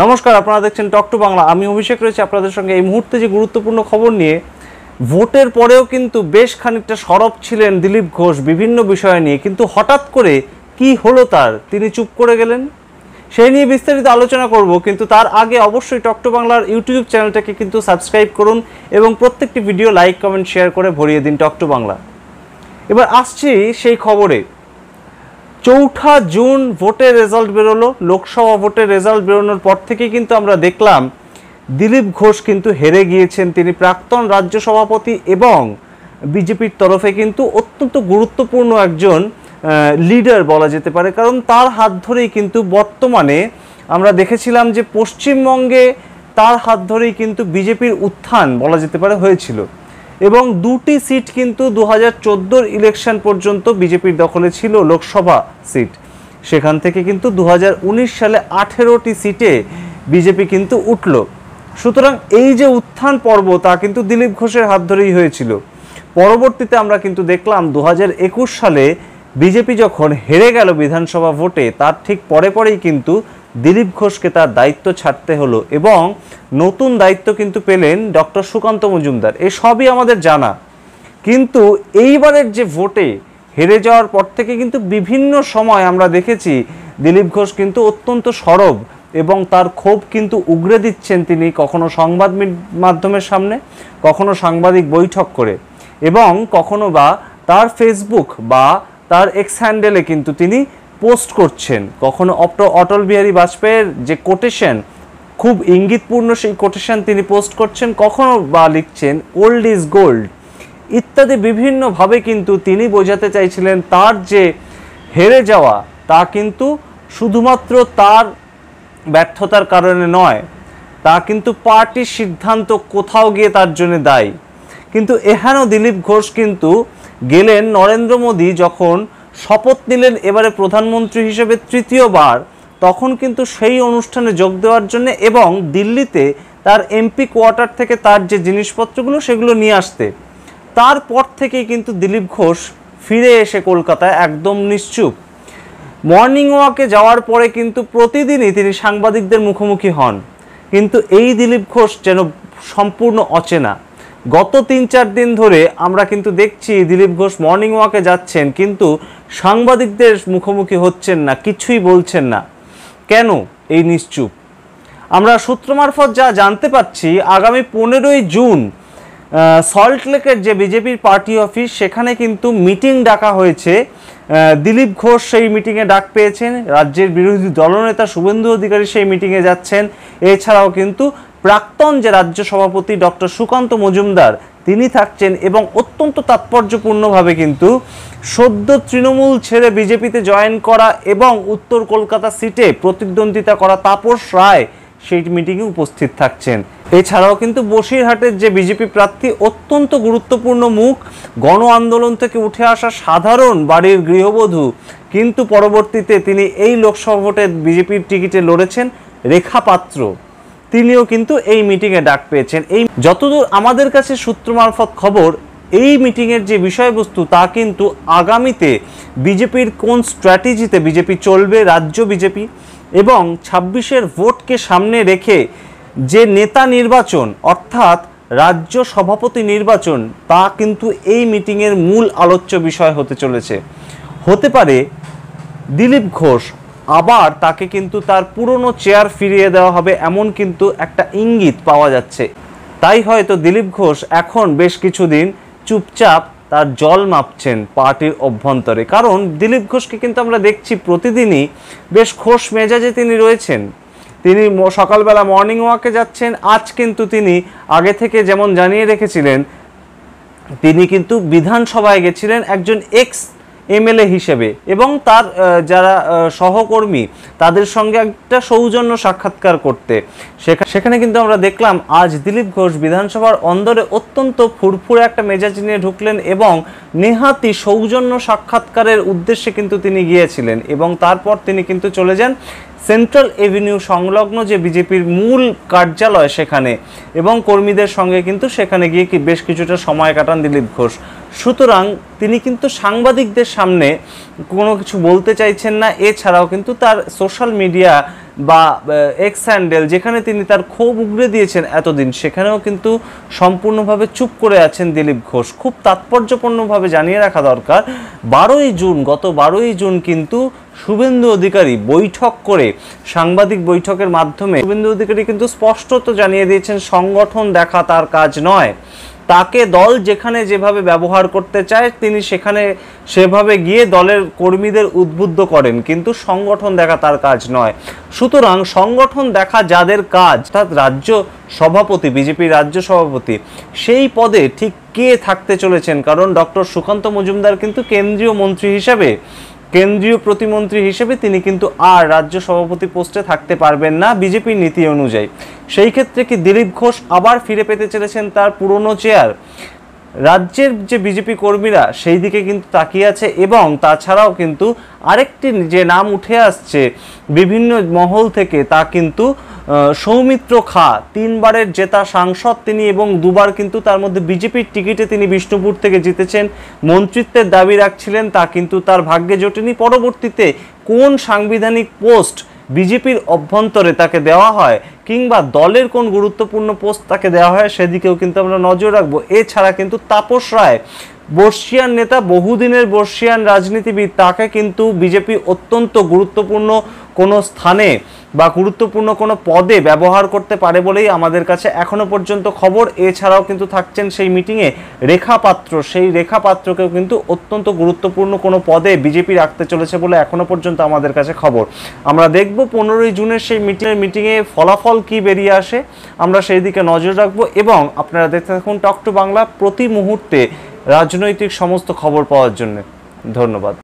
নমস্কার, আপনারা দেখছেন টক টু বাংলা। আমি অভিষেক রয়েছে আপনাদের সঙ্গে এই মুহূর্তে যে গুরুত্বপূর্ণ খবর নিয়ে। ভোটের পরেও কিন্তু বেশ খানিকটা সরব ছিলেন দিলীপ ঘোষ বিভিন্ন বিষয় নিয়ে, কিন্তু হঠাৎ করে কি হলো তিনি চুপ করে গেলেন, সেই নিয়ে বিস্তারিত আলোচনা করব। কিন্তু তার আগে অবশ্যই টক টু বাংলার ইউটিউব চ্যানেলটাকে কিন্তু সাবস্ক্রাইব করুন এবং প্রত্যেকটি ভিডিও লাইক কমেন্ট শেয়ার করে ভরিয়ে দিন টক টু বাংলা। এবার আসছি সেই খবরে। 4 জুন ভোটের রেজাল্ট বেরোলো। লোকসভা ভোটের রেজাল্ট বেরোনোর পর থেকে কিন্তু আমরা দেখলাম দিলীপ ঘোষ কিন্তু হেরে গিয়েছেন। তিনি প্রাক্তন রাজ্য সভাপতি এবং বিজেপির তরফে কিন্তু অত্যন্ত গুরুত্বপূর্ণ একজন লিডার বলা যেতে পারে, কারণ তার হাত ধরেই কিন্তু বর্তমানে আমরা দেখেছিলাম যে পশ্চিমবঙ্গে তার হাত ধরেই কিন্তু বিজেপির উত্থান বলা যেতে পারে হয়েছিল এবং 2টি সিট কিন্তু 2014 ইলেকশন পর্যন্ত বিজেপির দখলে ছিল, লোকসভা সিট। সেখান থেকে কিন্তু 2019 সালে 18টি সিটে বিজেপি কিন্তু উঠল। সুতরাং এই যে উত্থান পর্ব তা কিন্তু দিলীপ ঘোষের হাত ধরেই হয়েছিল। পরবর্তীতে আমরা কিন্তু দেখলাম 2021 সালে বিজেপি যখন হেরে গেল বিধানসভা ভোটে, তার ঠিক পরেই কিন্তু দিলীপ ঘোষকে তার দায়িত্ব ছাড়তে হলো এবং নতুন দায়িত্ব কিন্তু পেলেন ডক্টর সুকান্ত মজুমদার। এই সবই আমাদের জানা, কিন্তু এইবারের যে ভোটে হেরে যাওয়ার পর থেকে কিন্তু বিভিন্ন সময় আমরা দেখেছি দিলীপ ঘোষ কিন্তু অত্যন্ত সরব এবং তার ক্ষোভ কিন্তু উগরে দিচ্ছেন তিনি, কখনো সংবাদ মাধ্যমের সামনে, কখনো সাংবাদিক বৈঠক করে এবং কখনো বা তার ফেসবুক বা তার এক্স হ্যান্ডেলে কিন্তু তিনি পোস্ট করছেন। কখনো অটল বিহারী বাজপেয়ীর যে কোটেশন, খুব ইঙ্গিতপূর্ণ সেই কোটেশন তিনি পোস্ট করছেন, কখনো বা লিখছেন ওল্ড ইজ গোল্ড ইত্যাদি। বিভিন্নভাবে কিন্তু তিনি বোঝাতে চাইছিলেন তার যে হেরে যাওয়া তা কিন্তু শুধুমাত্র তার ব্যর্থতার কারণে নয়, তা কিন্তু পার্টির সিদ্ধান্ত কোথাও গিয়ে তার জন্য দায়ী। কিন্তু এখানেও দিলীপ ঘোষ কিন্তু গেলেন নরেন্দ্র মোদী যখন শপথ নিলেন এবারে প্রধানমন্ত্রী হিসেবে তৃতীয়বার, তখন কিন্তু সেই অনুষ্ঠানে যোগ দেওয়ার জন্য এবং দিল্লিতে তার এমপি কোয়ার্টার থেকে তার যে জিনিসপত্রগুলো সেগুলো নিয়ে আসতে। তারপর থেকেই কিন্তু দিলীপ ঘোষ ফিরে এসে কলকাতায় একদম নিশ্চুপ। মর্নিং ওয়াকে যাওয়ার পরে কিন্তু প্রতিদিনই তিনি সাংবাদিকদের মুখোমুখি হন, কিন্তু এই দিলীপ ঘোষ যেন সম্পূর্ণ অচেনা। গত 3-4 দিন ধরে আমরা কিন্তু দেখছি দিলীপ ঘোষ মর্নিং ওয়াকে যাচ্ছেন, কিন্তু সাংবাদিকদের মুখোমুখি হচ্ছেন না, কিছুই বলছেন না। কেন এই নিশ্চুপ? আমরা সূত্র মারফত যা জানতে পারছি, আগামী 15ই জুন সল্টলেকের যে বিজেপির পার্টি অফিস, সেখানে কিন্তু মিটিং ডাকা হয়েছে। দিলীপ ঘোষ সেই মিটিংয়ে ডাক পেয়েছেন, রাজ্যের বিরোধী দলনেতা শুভেন্দু অধিকারী সেই মিটিংয়ে যাচ্ছেন। এছাড়াও কিন্তু প্রাক্তন যে রাজ্য সভাপতি ডক্টর সুকান্ত মজুমদার তিনি থাকছেন এবং অত্যন্ত তাৎপর্যপূর্ণভাবে কিন্তু সদ্য তৃণমূল ছেড়ে বিজেপিতে জয়েন করা এবং উত্তর কলকাতা সিটে প্রতিদ্বন্দ্বিতা করা তাপস রায় সেই মিটিংয়ে উপস্থিত থাকছেন। এছাড়াও কিন্তু বসিরহাটের যে বিজেপি প্রার্থী, অত্যন্ত গুরুত্বপূর্ণ মুখ, গণ আন্দোলন থেকে উঠে আসা সাধারণ বাড়ির গৃহবধূ, কিন্তু পরবর্তীতে তিনি এই লোকসভা ভোটে বিজেপির টিকিটে লড়েছেন, রেখা পাত্র, তিনিও কিন্তু এই মিটিংয়ে ডাক পেয়েছেন। এই যতদূর আমাদের কাছে সূত্র মারফত খবর, এই মিটিংয়ের যে বিষয়বস্তু তা কিন্তু আগামীতে বিজেপির কোন স্ট্র্যাটেজিতে বিজেপি চলবে, রাজ্য বিজেপি এবং 26-এর ভোটকে সামনে রেখে যে নেতা নির্বাচন অর্থাৎ রাজ্য সভাপতি নির্বাচন, তা কিন্তু এই মিটিংয়ের মূল আলোচ্য বিষয় হতে চলেছে। হতে পারে দিলীপ ঘোষ আবার তাকে কিন্তু তার পুরনো চেয়ার ফিরিয়ে দেওয়া হবে, এমন কিন্তু একটা ইঙ্গিত পাওয়া যাচ্ছে। তাই হয়তো দিলীপ ঘোষ এখন বেশ কিছুদিন চুপচাপ তার জল মাপছেন পার্টির অভ্যন্তরে, কারণ দিলীপ ঘোষকে কিন্তু আমরা দেখছি প্রতিদিনই বেশ খোশ মেজাজে তিনি রয়েছেন। তিনি সকালবেলা মর্নিং ওয়াকে যাচ্ছেন। আজ কিন্তু তিনি আগে থেকে যেমন জানিয়ে রেখেছিলেন, তিনি কিন্তু বিধানসভায় গেছিলেন একজন এক্স এমএলএ হিসেবে এবং তার যারা সহকর্মী তাদের সঙ্গে একটা সৌজন্য সাক্ষাৎকার করতে। সেখানে কিন্তু আমরা দেখলাম আজ দিলীপ ঘোষ বিধানসভার অন্দরে অত্যন্ত ফুরফুরে একটা মেজাজ নিয়ে ঢুকলেন এবং নেহাতি সৌজন্য সাক্ষাৎকারের উদ্দেশ্যে কিন্তু তিনি গিয়েছিলেন এবং তারপর তিনি কিন্তু চলে যান সেন্ট্রাল এভিনিউ সংলগ্ন যে বিজেপির মূল কার্যালয় সেখানে, এবং কর্মীদের সঙ্গে কিন্তু সেখানে গিয়ে বেশ কিছুটা সময় কাটান দিলীপ ঘোষ। সুতরাং তিনি কিন্তু সাংবাদিকদের সামনে কোনো কিছু বলতে চাইছেন না। এছাড়াও কিন্তু তার সোশ্যাল মিডিয়া বা এক্স হ্যান্ডেল, যেখানে তিনি তার ক্ষোভ উগড়ে দিয়েছেন এতদিন, সেখানেও কিন্তু সম্পূর্ণভাবে চুপ করে আছেন দিলীপ ঘোষ। খুব তাৎপর্যপূর্ণভাবে জানিয়ে রাখা দরকার, 12ই জুন, গত 12ই জুন কিন্তু শুভেন্দু অধিকারী বৈঠক করে, সাংবাদিক বৈঠকের মাধ্যমে শুভেন্দু অধিকারী কিন্তু স্পষ্টত জানিয়ে দিয়েছেন সংগঠন দেখা তার কাজ নয়। তাকে দল যেখানে যেভাবে ব্যবহার করতে চায় তিনি সেখানে সেভাবে গিয়ে দলের কর্মীদের উদ্বুদ্ধ করেন, কিন্তু সংগঠন দেখা তার কাজ নয়। সুতরাং সংগঠন দেখা যাদের কাজ, অর্থাৎ রাজ্য সভাপতি, বিজেপির রাজ্য সভাপতি, সেই পদে ঠিক কে থাকতে চলেছেন? কারণ ডক্টর সুকান্ত মজুমদার কিন্তু কেন্দ্রীয় মন্ত্রী হিসেবে, কেন্দ্রীয় প্রতিমন্ত্রী হিসেবে তিনি কিন্তু আর রাজ্য সভাপতি পোস্টে থাকতে পারবেন না বিজেপির নীতি অনুযায়ী। সেই ক্ষেত্রে কি দিলীপ ঘোষ আবার ফিরে পেতে চলেছেন তার পুরনো চেয়ার? রাজ্যের যে বিজেপি কর্মীরা সেই দিকে কিন্তু তাকিয়ে আছে। এবং তাছাড়াও কিন্তু আরেকটি যে নাম উঠে আসছে বিভিন্ন মহল থেকে, তা কিন্তু সৌমিত্র খা, 3 বারের জেতা সাংসদ তিনি, এবং 2 বার কিন্তু তার মধ্যে বিজেপির টিকিটে তিনি বিষ্ণুপুর থেকে জিতেছেন, মন্ত্রিত্বের দাবি রাখছিলেন, তা কিন্তু তার ভাগ্যে জোটেনি। পরবর্তীতে কোন সাংবিধানিক পোস্ট বিজেপির অভ্যন্তরে তাকে দেওয়া হয়, কিংবা দলের কোন গুরুত্বপূর্ণ পোস্ট তাকে দেওয়া হয়, সেদিকেও কিন্তু আমরা নজর রাখবো। এছাড়া কিন্তু তাপস রায়, বর্ষিয়ান নেতা, বহুদিনের বর্ষিয়ান রাজনীতিবিদ, তাকে কিন্তু বিজেপি অত্যন্ত গুরুত্বপূর্ণ কোনো স্থানে বা গুরুত্বপূর্ণ কোনো পদে ব্যবহার করতে পারে বলেই আমাদের কাছে এখনো পর্যন্ত খবর। এছাড়াও কিন্তু থাকছেন সেই মিটিংয়ে রেখা পাত্র, সেই রেখা পাত্রকেও কিন্তু অত্যন্ত গুরুত্বপূর্ণ কোনো পদে বিজেপি রাখতে চলেছে বলে এখনো পর্যন্ত আমাদের কাছে খবর। আমরা দেখব 15ই জুনের সেই মিটিংয়ে ফলাফল কি বেরিয়ে আসে, আমরা সেই দিকে নজর রাখবো। এবং আপনারা দেখতে থাকুন টক টু বাংলা, প্রতি মুহূর্তে রাজনৈতিক সমস্ত খবর পাওয়ার জন্য। ধন্যবাদ।